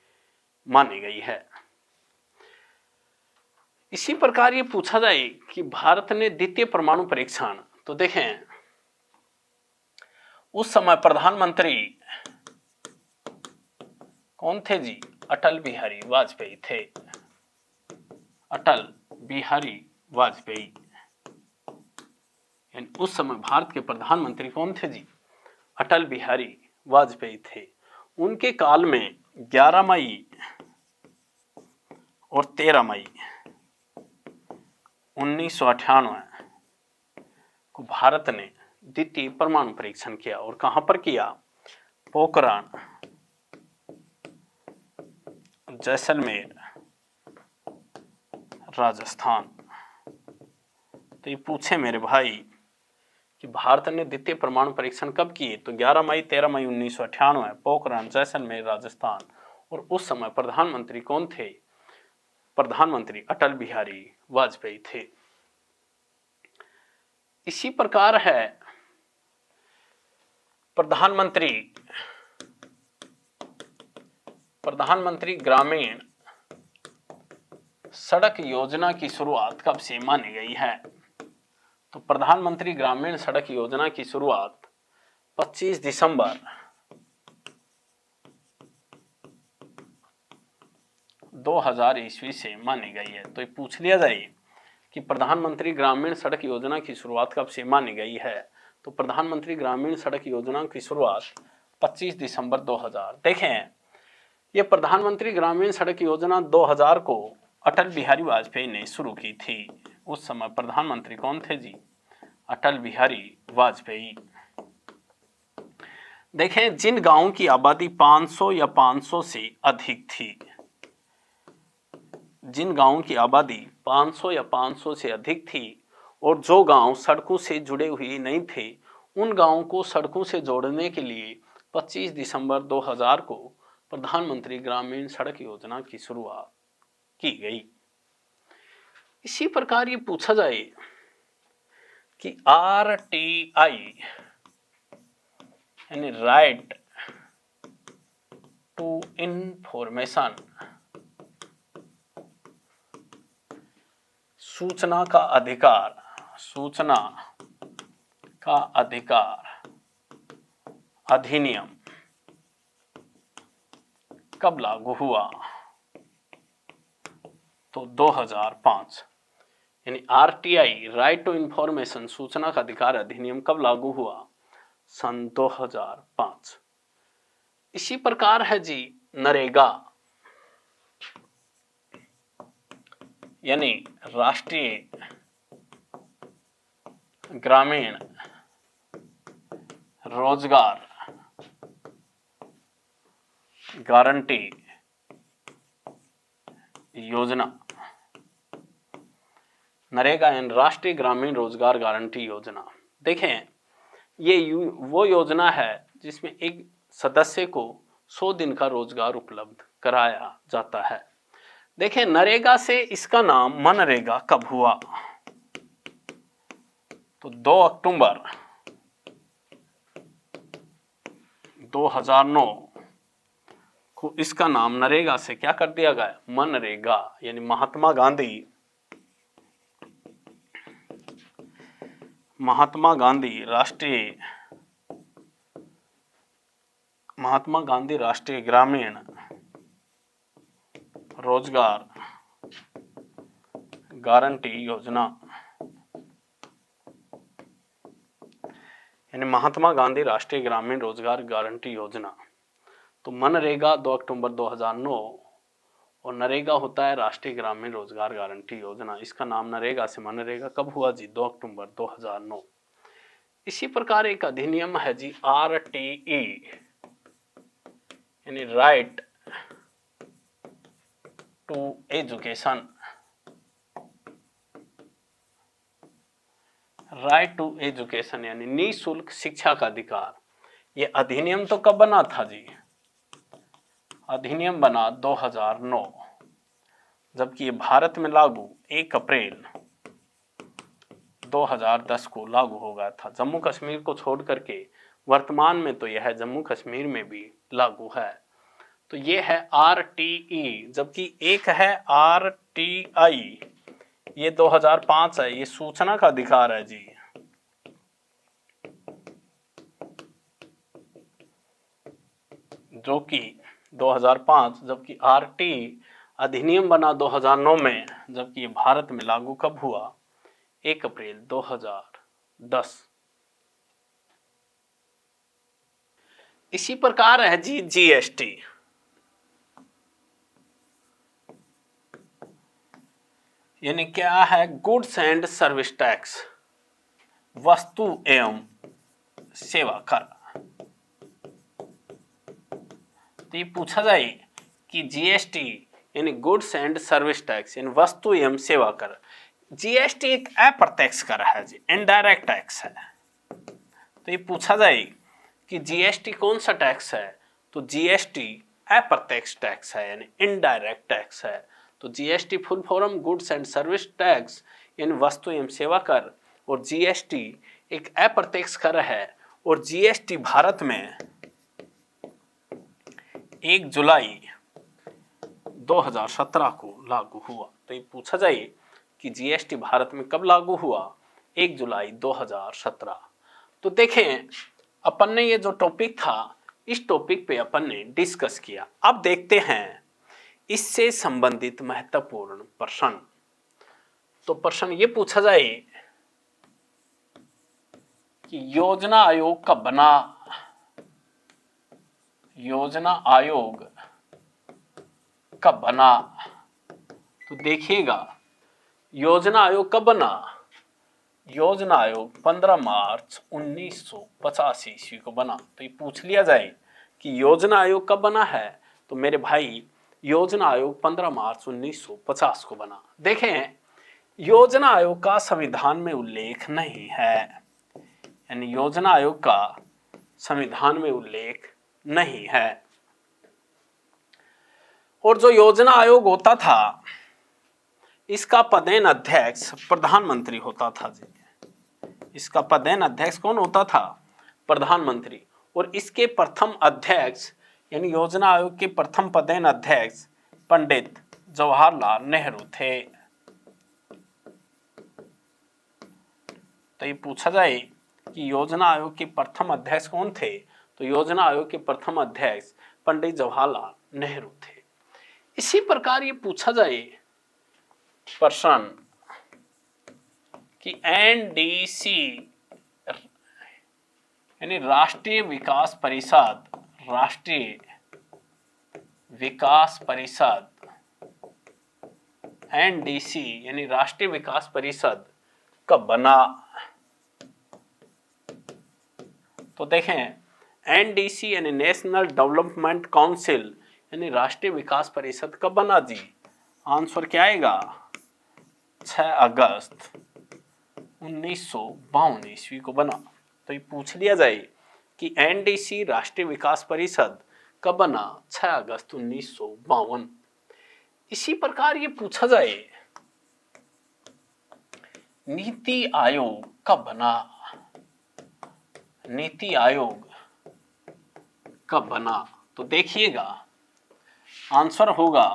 मानी गई है। इसी प्रकार ये पूछा जाए कि भारत ने द्वितीय परमाणु परीक्षण, तो देखें उस समय प्रधानमंत्री कौन थे जी, अटल बिहारी वाजपेयी थे, अटल बिहारी वाजपेयी। यानी उस समय भारत के प्रधानमंत्री कौन थे जी, अटल बिहारी वाजपेयी थे। उनके काल में 11 मई और 13 मई 1998 को भारत ने द्वितीय परमाणु परीक्षण किया। और कहां पर किया, पोखरण, जैसलमेर, राजस्थान। तो ये पूछे मेरे भाई कि भारत ने द्वितीय परमाणु परीक्षण कब किए, तो 11 मई 13 मई 1998, पोखरण, जैसलमेर, राजस्थान। और उस समय प्रधानमंत्री कौन थे, प्रधानमंत्री अटल बिहारी वाजपेयी थे। इसी प्रकार है प्रधानमंत्री ग्रामीण सड़क योजना की शुरुआत कब से मानी गई है, तो प्रधानमंत्री ग्रामीण सड़क योजना की शुरुआत 25 दिसंबर 2000 ईस्वी से मानी गई है। तो ये पूछ लिया जाए कि प्रधानमंत्री ग्रामीण सड़क योजना की शुरुआत कब से मानी गई है, तो प्रधानमंत्री ग्रामीण सड़क योजना की शुरुआत 25 दिसंबर 2000। देखें, ये प्रधानमंत्री ग्रामीण सड़क योजना 2000 को अटल बिहारी वाजपेयी ने शुरू की थी। उस समय प्रधानमंत्री कौन थे जी, अटल बिहारी वाजपेयी। देखें, जिन गांवों की आबादी 500 या 500 से अधिक थी, जिन गांवों की आबादी 500 या 500 से अधिक थी और जो गांव सड़कों से जुड़े हुए नहीं थे, उन गांवों को सड़कों से जोड़ने के लिए 25 दिसंबर 2000 को प्रधानमंत्री ग्रामीण सड़क योजना की शुरुआत की गई। इसी प्रकार ये पूछा जाए कि RTI यानी राइट टू इंफॉर्मेशन, सूचना का अधिकार, सूचना का अधिकार अधिनियम कब लागू हुआ, तो 2005। यानी RTI राइट टू इंफॉर्मेशन सूचना का अधिकार अधिनियम कब लागू हुआ, सन 2005। इसी प्रकार है जी नरेगा यानी राष्ट्रीय ग्रामीण रोजगार गारंटी योजना। नरेगा यानी राष्ट्रीय ग्रामीण रोजगार गारंटी योजना। देखें, ये वो योजना है जिसमें एक सदस्य को 100 दिन का रोजगार उपलब्ध कराया जाता है। देखें, नरेगा से इसका नाम मनरेगा कब हुआ, तो 2 अक्टूबर 2009 को इसका नाम नरेगा से क्या कर दिया गया, मनरेगा। यानी महात्मा गांधी महात्मा गांधी राष्ट्रीय ग्रामीण रोजगार गारंटी योजना, यानी महात्मा गांधी राष्ट्रीय ग्रामीण रोजगार गारंटी योजना। तो मनरेगा 2 अक्टूबर 2009 और नरेगा होता है राष्ट्रीय ग्रामीण रोजगार गारंटी योजना। इसका नाम नरेगा से मनरेगा कब हुआ जी? 2 अक्टूबर 2009। इसी प्रकार एक अधिनियम है जी RTE, यानी right to education, right to education यानी निःशुल्क शिक्षा का अधिकार। ये अधिनियम तो कब बना था जी? अधिनियम बना 2009, जबकि ये भारत में लागू 1 अप्रैल 2010 को लागू हो गया था। जम्मू कश्मीर को छोड़ करके वर्तमान में तो यह जम्मू कश्मीर में भी लागू है। तो ये है RTE, जबकि एक है RTI, ये 2005 है, ये सूचना का अधिकार है जी। जो कि 2005, जबकि RTE अधिनियम बना 2009 में, जबकि ये भारत में लागू कब हुआ? 1 अप्रैल 2010। इसी प्रकार है जी GST, यानी क्या है? गुड्स एंड सर्विस टैक्स, वस्तु एवं सेवा कर। तो ये पूछा जाए कि GST यानी गुड्स एंड सर्विस टैक्स यानी वस्तु एवं सेवा कर, GST एक अप्रत्यक्ष कर है जी, इनडायरेक्ट टैक्स है। तो ये पूछा जाए कि GST कौन सा टैक्स है? तो GST अप्रत्यक्ष टैक्स है, यानी इनडायरेक्ट टैक्स है। तो GST full form goods and service tax यानी वस्तु एवं सेवा कर, और GST एक अप्रत्यक्ष कर है। और GST भारत में 1 जुलाई 2017 को लागू हुआ। तो ये पूछा जाए कि GST भारत में कब लागू हुआ? 1 जुलाई 2017। तो देखें, अपन ने ये जो टॉपिक था, इस टॉपिक पे अपन ने डिस्कस किया। अब देखते हैं इससे संबंधित महत्वपूर्ण प्रश्न। तो प्रश्न ये पूछा जाए कि योजना आयोग कब बना? योजना आयोग कब बना? तो देखिएगा, योजना आयोग कब बना? योजना आयोग 15 मार्च 1985 ईस्वी को बना। तो ये पूछ लिया जाए कि योजना आयोग कब बना है, तो मेरे भाई योजना आयोग 15 मार्च 1950 को बना। देखें, योजना आयोग का संविधान में उल्लेख नहीं है, यानी योजना आयोग का संविधान में उल्लेख नहीं है। और जो योजना आयोग होता था, इसका पदेन अध्यक्ष प्रधानमंत्री होता था जी। इसका पदेन अध्यक्ष कौन होता था? प्रधानमंत्री। और इसके प्रथम अध्यक्ष यानी योजना आयोग के प्रथम पदेन अध्यक्ष पंडित जवाहरलाल नेहरू थे। तो ये पूछा जाए कि योजना आयोग के प्रथम अध्यक्ष कौन थे? तो योजना आयोग के प्रथम अध्यक्ष पंडित जवाहरलाल नेहरू थे। इसी प्रकार ये पूछा जाए प्रश्न कि NDC यानी राष्ट्रीय विकास परिषद, राष्ट्रीय विकास परिषद NDC यानी राष्ट्रीय विकास परिषद कब बना? तो देखें, NDC यानी नेशनल डेवलपमेंट काउंसिल यानी राष्ट्रीय विकास परिषद कब बना जी? आंसर क्या आएगा? 6 अगस्त 1952 ईस्वी को बना। तो ये पूछ लिया जाए कि NDC राष्ट्रीय विकास परिषद कब बना? 6 अगस्त 1952। इसी प्रकार ये पूछा जाए नीति आयोग कब बना? नीति आयोग कब बना? तो देखिएगा, आंसर होगा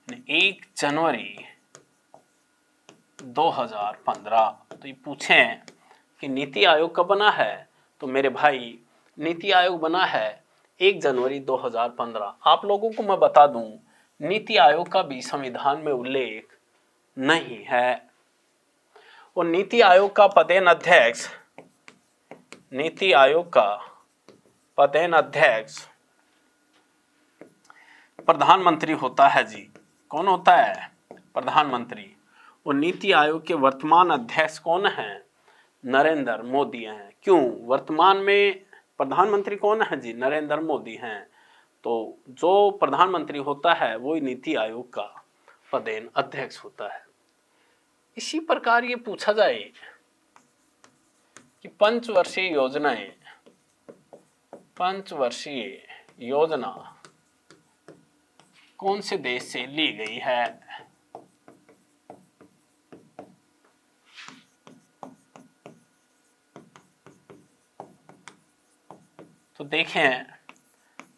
1 जनवरी 2015। तो ये पूछें कि नीति आयोग कब बना है, तो मेरे भाई नीति आयोग बना है 1 जनवरी 2015। आप लोगों को मैं बता दूं, नीति आयोग का भी संविधान में उल्लेख नहीं है। और नीति आयोग का पदेन अध्यक्ष, नीति आयोग का पदेन अध्यक्ष प्रधानमंत्री होता है जी। कौन होता है? प्रधानमंत्री। और नीति आयोग के वर्तमान अध्यक्ष कौन है? नरेंद्र मोदी हैं। क्यों? वर्तमान में प्रधानमंत्री कौन है जी? नरेंद्र मोदी हैं। तो जो प्रधानमंत्री होता है वो नीति आयोग का पदेन अध्यक्ष होता है। इसी प्रकार ये पूछा जाए कि पंचवर्षीय योजना कौन से देश से ली गई है? तो देखें,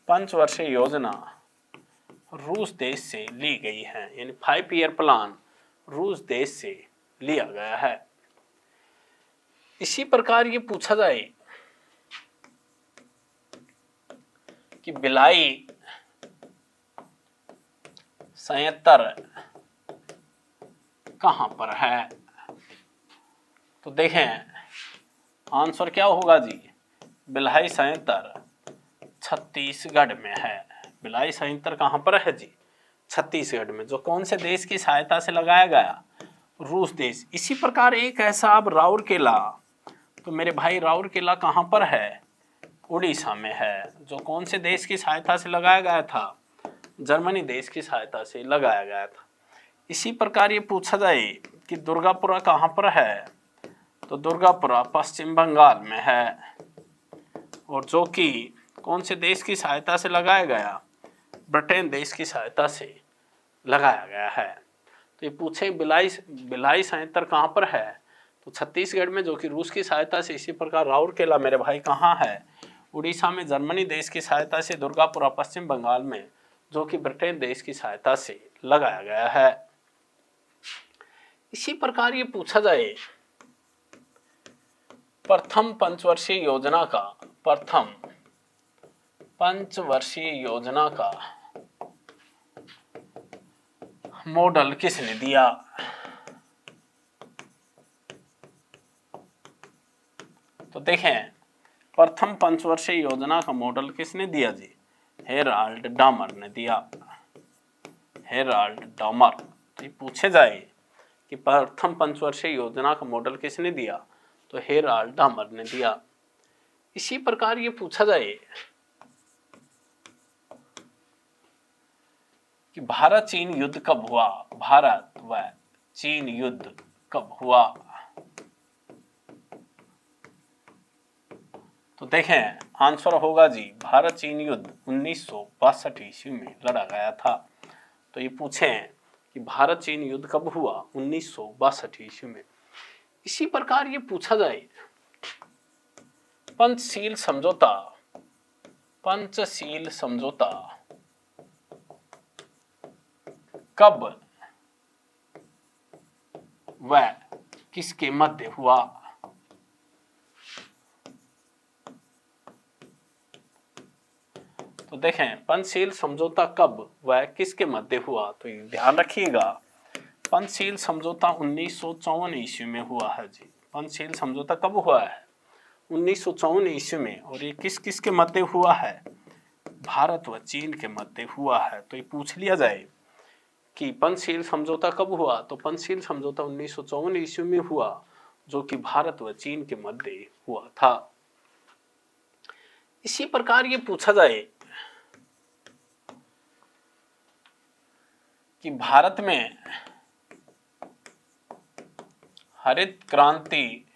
पंचवर्षीय योजना रूस देश से ली गई है, यानी 5 ईयर प्लान रूस देश से लिया गया है। इसी प्रकार ये पूछा जाए कि भिलाई संयंत्र कहां पर है? तो देखें, आंसर क्या होगा जी? भिलाई संयंत्र छत्तीसगढ़ में है। भिलाई संयंत्र कहां पर है जी? छत्तीसगढ़ में। जो कौन से देश की सहायता से लगाया गया? रूस देश। इसी प्रकार एक है साहब राउरकेला। तो मेरे भाई राउरकेला कहां पर है? उड़ीसा में है। जो कौन से देश की सहायता से लगाया गया था? जर्मनी देश की सहायता से लगाया गया था। इसी प्रकार ये पूछा जाए कि दुर्गापुरा कहां पर है? तो दुर्गापुरा पश्चिम बंगाल में है। और जो कि कौन से देश की सहायता से लगाया गया? ब्रिटेन देश की सहायता से लगाया गया है। तो ये पूछे भिलाई संयंत्र कहां पर है? तो छत्तीसगढ़ में, जो कि रूस की सहायता से। इसी प्रकार राउरकेला मेरे भाई कहां है? उड़ीसा में, जर्मनी देश की सहायता से। दुर्गापुरा पश्चिम बंगाल में, जो कि ब्रिटेन देश की सहायता से लगाया गया है। इसी प्रकार ये पूछा जाए प्रथम पंचवर्षीय योजना का मॉडल किसने दिया? तो देखें, प्रथम पंचवर्षीय योजना का मॉडल किसने दिया जी? हेराल्ड डामर ने दिया। हेराल्ड डामर। तो ये पूछे जाए कि प्रथम पंचवर्षीय योजना का मॉडल किसने दिया? तो हेराल्ड डामर ने दिया। इसी प्रकार ये पूछा जाए कि भारत चीन युद्ध कब हुआ? भारत व चीन युद्ध कब हुआ? तो देखें, आंसर होगा जी भारत चीन युद्ध 1962 ईस्वी में लड़ा गया था। तो ये पूछें कि भारत चीन युद्ध कब हुआ? 1962 ईस्वी में। इसी प्रकार ये पूछा जाए पंचशील समझौता कब व किसके मध्य हुआ? तो देखें, पंचशील समझौता कब व किसके मध्य हुआ? तो ये ध्यान रखिएगा, पंचशील समझौता 1954 ईस्वी में हुआ है जी। पंचशील समझौता कब हुआ है? 1954 ईस्वी में। और ये किस किस के मध्य हुआ है? भारत व चीन के मध्य हुआ है। तो ये पूछ लिया जाए कि पंचशील समझौता कब हुआ? तो पंचशील समझौता 1954 ईस्वी में हुआ, जो कि भारत व चीन के मध्य हुआ था। इसी प्रकार ये पूछा जाए कि भारत में हरित क्रांति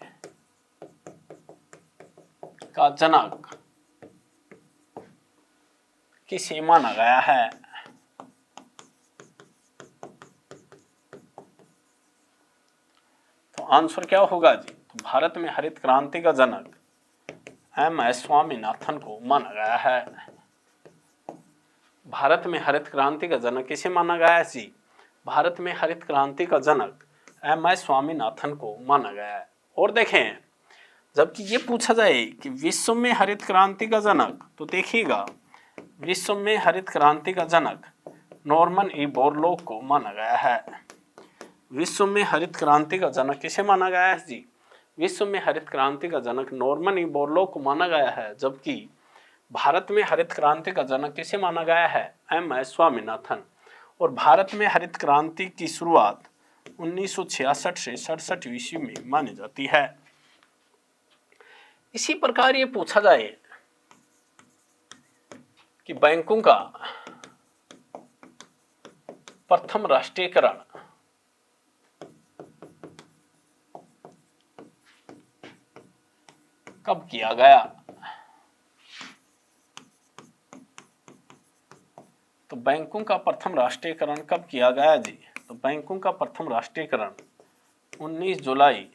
का जनक किसे माना गया है? तो आंसर क्या होगा जी? तो भारत में हरित क्रांति का जनक एम.एस. स्वामीनाथन को माना गया है। भारत में हरित क्रांति का जनक किसे माना गया है जी? भारत में हरित क्रांति का जनक एम.एस. स्वामीनाथन को माना गया है। और देखें, जबकि ये पूछा जाए कि विश्व में हरित क्रांति का जनक, तो देखिएगा विश्व में हरित क्रांति का जनक नॉर्मन ई बोरलॉग को माना गया है। विश्व में हरित क्रांति का जनक किसे माना गया है जी? विश्व में हरित क्रांति का जनक नॉर्मन ई बोरलॉग को माना गया है। जबकि भारत में हरित क्रांति का जनक किसे माना गया है? एम.एस. स्वामीनाथन। और भारत में हरित क्रांति की शुरुआत 1966 से 67 ईस्वी में मानी जाती है। इसी प्रकार ये पूछा जाए कि बैंकों का प्रथम राष्ट्रीयकरण कब किया गया? तो बैंकों का प्रथम राष्ट्रीयकरण कब किया गया जी? तो बैंकों का प्रथम राष्ट्रीयकरण 19 जुलाई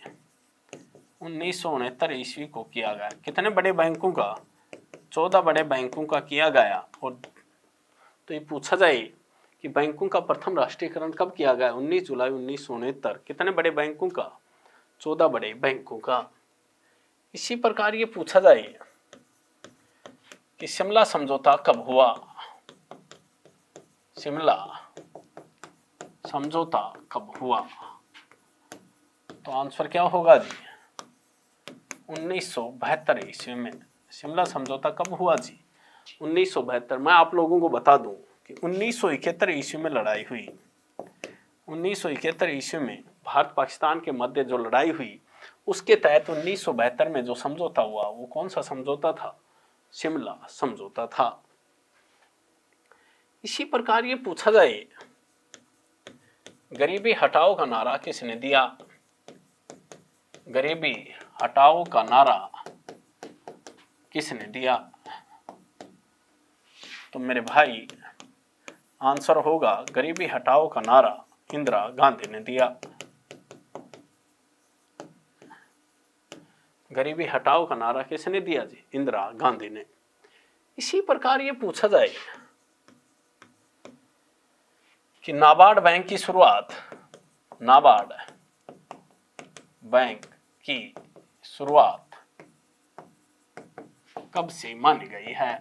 1969 ईस्वी को किया गया। कितने बड़े बैंकों का? 14 बड़े बैंकों का किया गया। और तो ये पूछा जाए कि बैंकों का प्रथम राष्ट्रीयकरण कब किया गया? 19 जुलाई 1969। कितने बड़े बैंकों का? 14 बड़े बैंकों का। इसी प्रकार ये पूछा जाए कि शिमला समझौता कब हुआ? शिमला समझौता कब हुआ? तो आंसर क्या होगा जी? 1972 ईस्वी में। शिमला समझौता कब हुआ जी? 1972। मैं आप लोगों को बता दूं कि 1971 ईस्वी में लड़ाई हुई। 1971 ईस्वी में भारत पाकिस्तान के मध्य जो लड़ाई हुई उसके तहत 1972 में जो समझौता हुआ वो कौन सा समझौता था? शिमला समझौता था। इसी प्रकार ये पूछा जाए गरीबी हटाओ का नारा किसने दिया? गरीबी हटाओ का नारा किसने दिया? तो मेरे भाई आंसर होगा गरीबी हटाओ का नारा इंदिरा गांधी ने दिया। गरीबी हटाओ का नारा किसने दिया जी? इंदिरा गांधी ने। इसी प्रकार ये पूछा जाए कि नाबार्ड बैंक की शुरुआत, नाबार्ड बैंक की शुरुआत कब से मानी गई है?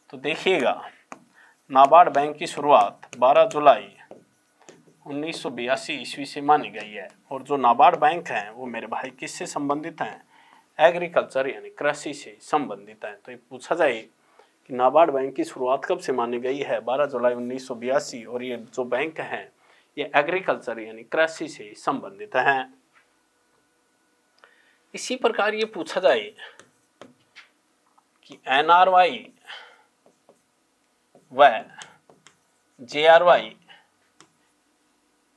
तो देखिएगा नाबार्ड बैंक की शुरुआत 12 जुलाई 1982 ईस्वी से मानी गई है। और जो नाबार्ड बैंक हैं वो मेरे भाई किससे संबंधित हैं? एग्रीकल्चर यानी कृषि से संबंधित हैं। तो ये पूछा जाए कि नाबार्ड बैंक की शुरुआत कब से मानी गई है? 12 जुलाई 1982। और ये जो बैंक हैं ये एग्रीकल्चर यानी कृषि से संबंधित हैं। इसी प्रकार ये पूछा जाए कि NRY व JRY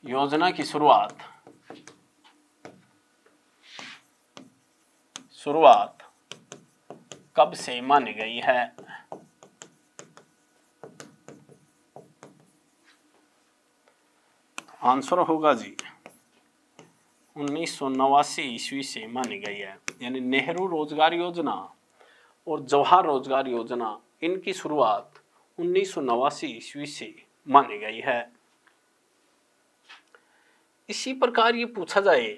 योजना की शुरुआत कब से मानी गई है? आंसर होगा जी 1989 ईस्वी से मानी गई है। यानी नेहरू रोजगार योजना और जवाहर रोजगार योजना इनकी शुरुआत 1989 ईस्वी से मानी गई है। इसी प्रकार ये पूछा जाए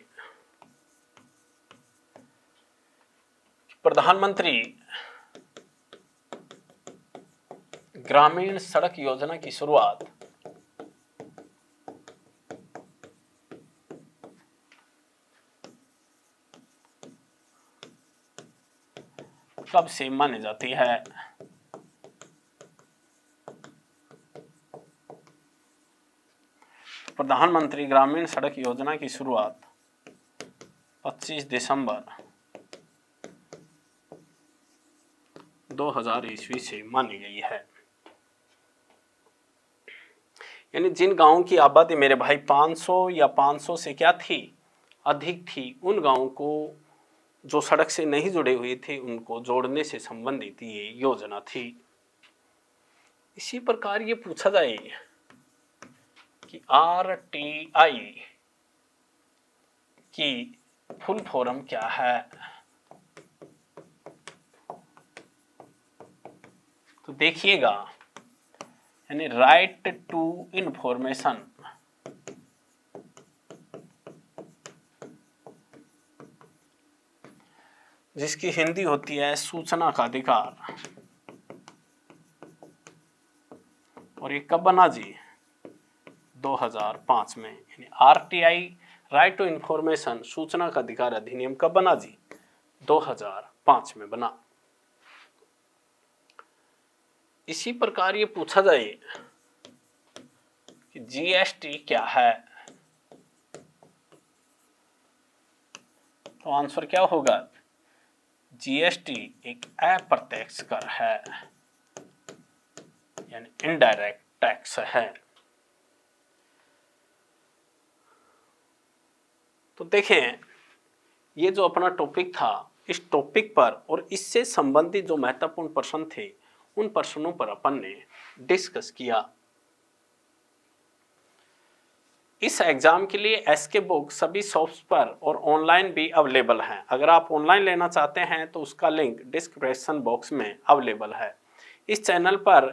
प्रधानमंत्री ग्रामीण सड़क योजना की शुरुआत कब से मानी जाती है? प्रधानमंत्री ग्रामीण सड़क योजना की शुरुआत 25 दिसंबर 2000 ईस्वी से मानी गई है। यानी जिन गांवों की आबादी मेरे भाई 500 या 500 से क्या थी? अधिक थी, उन गांवों को जो सड़क से नहीं जुड़े हुए थे उनको जोड़ने से संबंधित ये योजना थी। इसी प्रकार ये पूछा जाए कि RTI की फुल फॉर्म क्या है? तो देखिएगा यानी राइट टू इंफॉर्मेशन जिसकी हिंदी होती है सूचना का अधिकार। और ये कब बना जी? 2005 में। यानी आरटीआई राइट टू इंफॉर्मेशन सूचना का अधिकार अधिनियम कब बना जी? 2005 में बना। इसी प्रकार ये पूछा जाए कि जीएसटी क्या है, तो आंसर क्या होगा? जीएसटी एक अप्रत्यक्ष कर है, यानी इनडायरेक्ट टैक्स है। तो देखें, ये जो अपना टॉपिक था, इस टॉपिक पर और इससे संबंधित जो महत्वपूर्ण प्रश्न थे उन प्रश्नों पर अपन ने डिस्कस किया। इस एग्जाम के लिए एसके बुक सभी शॉप्स पर और ऑनलाइन भी अवेलेबल हैं। अगर आप ऑनलाइन लेना चाहते हैं तो उसका लिंक डिस्क्रिप्शन बॉक्स में अवेलेबल है। इस चैनल पर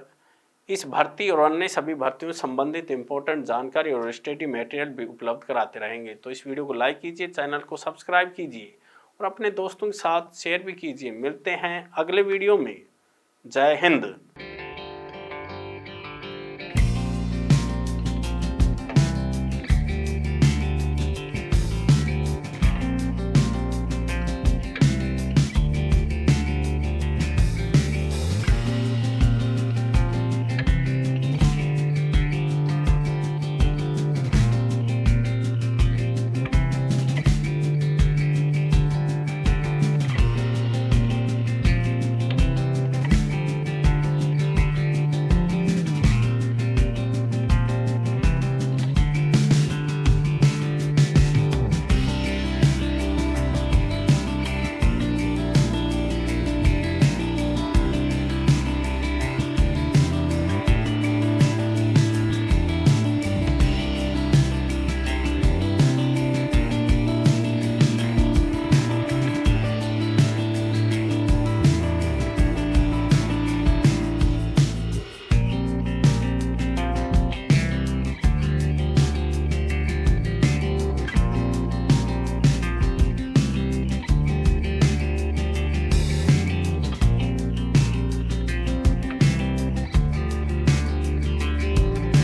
इस भर्ती और अन्य सभी भर्तियों से संबंधित इंपॉर्टेंट जानकारी और स्टडी मटेरियल भी उपलब्ध कराते रहेंगे। तो इस वीडियो को लाइक कीजिए, चैनल को सब्सक्राइब कीजिए और अपने दोस्तों के साथ शेयर भी कीजिए। मिलते हैं अगले वीडियो में। जय हिंद।